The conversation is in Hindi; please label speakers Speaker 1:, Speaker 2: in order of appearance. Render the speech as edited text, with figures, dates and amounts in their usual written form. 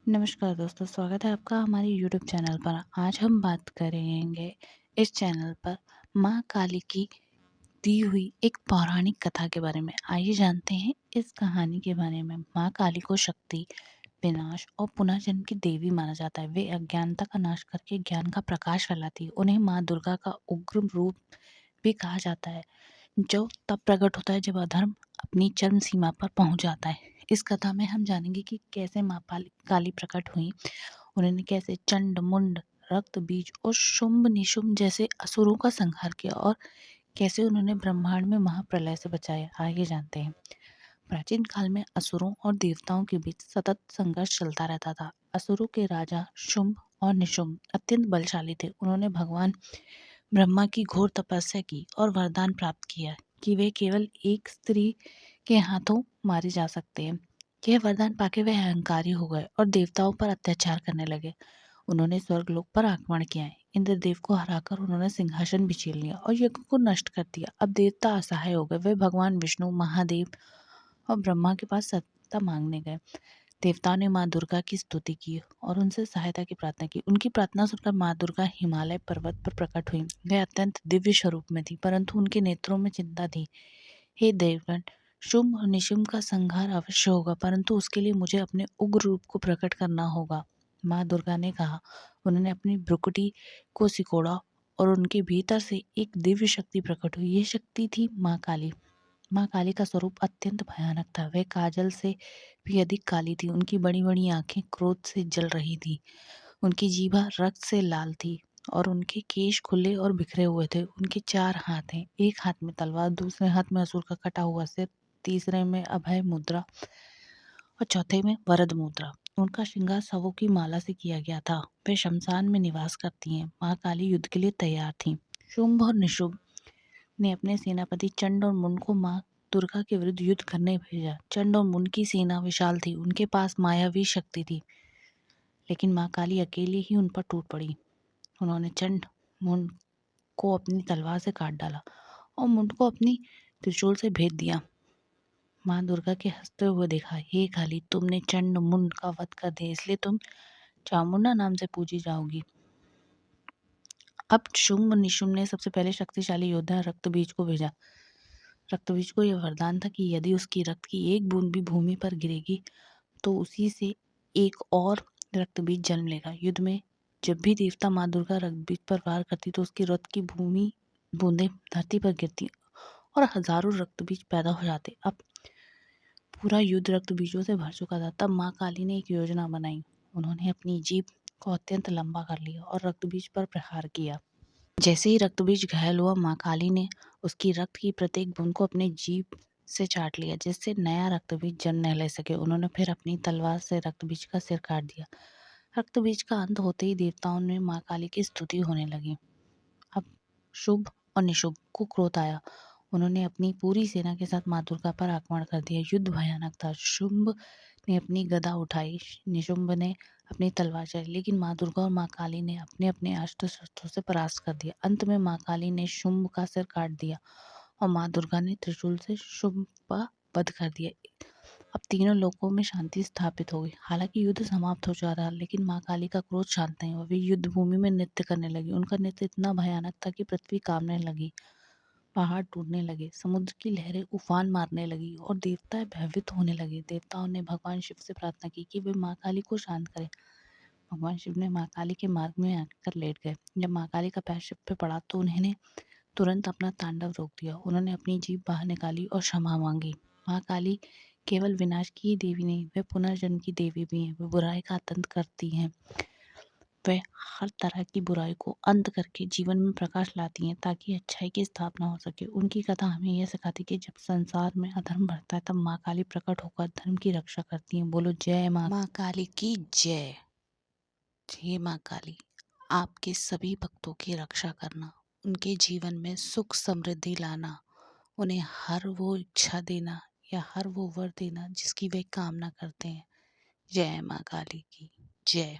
Speaker 1: नमस्कार दोस्तों, स्वागत है आपका हमारे यूट्यूब चैनल पर। आज हम बात करेंगे इस चैनल पर माँ काली की दी हुई एक पौराणिक कथा के बारे में। आइए जानते हैं इस कहानी के बारे में। माँ काली को शक्ति, विनाश और पुनर्जन्म की देवी माना जाता है। वे अज्ञानता का नाश करके ज्ञान का प्रकाश फैलाती है। उन्हें माँ दुर्गा का उग्र रूप भी कहा जाता है, जो तब प्रकट होता है जब अधर्म अपनी चरम सीमा पर पहुंच जाता है। इस कथा में हम जानेंगे कि कैसे माँ काली प्रकट हुई, उन्होंने कैसे चंड, मुंड, रक्त बीज और शुंभ निशुंभ जैसे असुरों का संहार किया और कैसे उन्होंने ब्रह्मांड में महाप्रलय से बचाया। आइए जानते हैं। प्राचीन काल में असुरों और देवताओं के बीच सतत संघर्ष चलता रहता था। असुरों के राजा शुंभ और निशुंभ अत्यंत बलशाली थे। उन्होंने भगवान ब्रह्मा की घोर तपस्या की और वरदान प्राप्त किया कि वे केवल एक स्त्री के हाथों मारे जा सकते हैं। यह वरदान पाके वे अहंकारी हो गए और देवताओं पर अत्याचार करने लगे। उन्होंने स्वर्गलोक पर आक्रमण किया। इंद्रदेव को हराकर उन्होंने सिंहासन भी छीन लिया और यज्ञ को नष्ट कर दिया। अब देवता असहाय हो गए। वे भगवान विष्णु, महादेव और ब्रह्मा के पास सत्ता मांगने गए। देवताओं ने माँ दुर्गा की स्तुति की और उनसे सहायता की प्रार्थना की। उनकी प्रार्थना सुनकर माँ दुर्गा हिमालय पर्वत पर प्रकट हुई। वे अत्यंत दिव्य स्वरूप में थी, परंतु उनके नेत्रों में चिंता थी। हे देवगण, शुंभ और निशुंभ का संहार अवश्य होगा, परंतु उसके लिए मुझे अपने उग्र रूप को प्रकट करना होगा। माँ दुर्गा ने कहा। उन्होंने अपनी भ्रुकुटी को सिकोड़ा और उनके भीतर से एक दिव्य शक्ति प्रकट हुई। यह शक्ति थी माँ काली। माँ काली का स्वरूप अत्यंत भयानक था। वह काजल से भी अधिक काली थी। उनकी बड़ी बड़ी आंखें क्रोध से जल रही थी। उनकी जीभा रक्त से लाल थी और उनके केश खुले और बिखरे हुए थे। उनके 4 हाथ हैं, एक हाथ में तलवार, दूसरे हाथ में असुर का कटा हुआ सिर, तीसरे में अभय मुद्रा और चौथे में वरद मुद्रा। उनका श्रृंगार शवों की माला से किया गया था। वे शमशान में निवास करती हैं। माँ काली युद्ध के लिए तैयार थीं। शुंभ और निशुंभ ने अपने सेनापति चंड और मुंड को माँ दुर्गा के विरुद्ध युद्ध करने भेजा। चंड और मुंड की सेना विशाल थी। उनके पास मायावी शक्ति थी, लेकिन माँ काली अकेले ही उन पर टूट पड़ी। उन्होंने चंड मुंड को अपनी तलवार से काट डाला और मुंड को अपनी त्रिशूल से भेद दिया। माँ दुर्गा के हंसते हुए देखा, हे काली, तुमने चंड मुंड का वध कर दिया, इसलिए तुम चामुंडा नाम से पूजी जाओगी। अब शुंभ निशुंभ ने सबसे पहले शक्तिशाली योद्धा रक्तबीज को भेजा। रक्तबीज को यह वरदान था कि यदि उसकी रक्त की एक बूंद भी भूमि पर गिरेगी तो उसी से एक और रक्तबीज जन्म लेगा। युद्ध में जब भी देवता माँ दुर्गा रक्तबीज पर वार करती तो उसकी रक्त की भूमि बूंदें धरती पर गिरती और हजारों रक्तबीज पैदा हो जाते। अब पूरा युद्ध रक्तबीजों से भर चुका था। तब माँ काली ने एक योजना बनाई। उन्होंने अपनी जीभ को अत्यंत लंबा कर लिया और रक्तबीज पर प्रहार किया। जैसे ही रक्तबीज घायल हुआ, माँ काली ने उसकी रक्त की प्रत्येक बूंद को अपनी जीभ से चाट लिया, जिससे नया रक्तबीज जन्म न ले सके। उन्होंने फिर अपनी तलवार से रक्तबीज का सिर काट दिया। रक्तबीज का अंत होते ही देवताओं में माँ काली की स्तुति होने लगी। अब शुभ और निशुभ को क्रोध आया। उन्होंने अपनी पूरी सेना के साथ माँ दुर्गा पर आक्रमण कर दिया। युद्ध भयानक था। शुंभ ने अपनी गदा उठाई, निशुंभ ने अपनी तलवार चलाई, लेकिन माँ दुर्गा और माँ काली ने अपने अपने अस्त्र शस्त्रों से परास्त कर दिया। अंत में माँ काली ने शुंभ का सिर काट दिया और माँ दुर्गा ने त्रिशूल से शुंभ का वध कर दिया। अब तीनों लोकों में शांति स्थापित हो गई। हालांकि युद्ध समाप्त हो जा रहा, लेकिन माँ काली का क्रोध शांत नहीं हुआ। वे युद्ध भूमि में नृत्य करने लगी। उनका नृत्य इतना भयानक था कि पृथ्वी कांपने लगी, पहाड़ टूटने लगे, समुद्र की लहरें उफान मारने लगी और देवता भयभीत होने लगे। देवताओं ने भगवान शिव से प्रार्थना की कि वे माँ काली को शांत करें। भगवान शिव ने माँ काली के मार्ग में आकर लेट गए। जब माँ काली का पैर शिव पे पड़ा तो उन्होंने तुरंत अपना तांडव रोक दिया। उन्होंने अपनी जीभ बाहर निकाली और क्षमा मांगी। माँ काली केवल विनाश की ही देवी नहीं, वे पुनर्जन्म की देवी भी हैं। वे बुराई का अंत करती हैं। वे हर तरह की बुराई को अंत करके जीवन में प्रकाश लाती हैं, ताकि अच्छाई की स्थापना हो सके। उनकी कथा हमें यह सिखाती है कि जब संसार में अधर्म बढ़ता है, तब माँ काली प्रकट होकर धर्म की रक्षा करती हैं। बोलो जय माँ काली की जय। हे माँ काली, आपके सभी भक्तों की रक्षा करना, उनके जीवन में सुख समृद्धि लाना, उन्हें हर वो इच्छा देना या हर वो वर देना जिसकी वे कामना करते हैं। जय माँ काली की जय।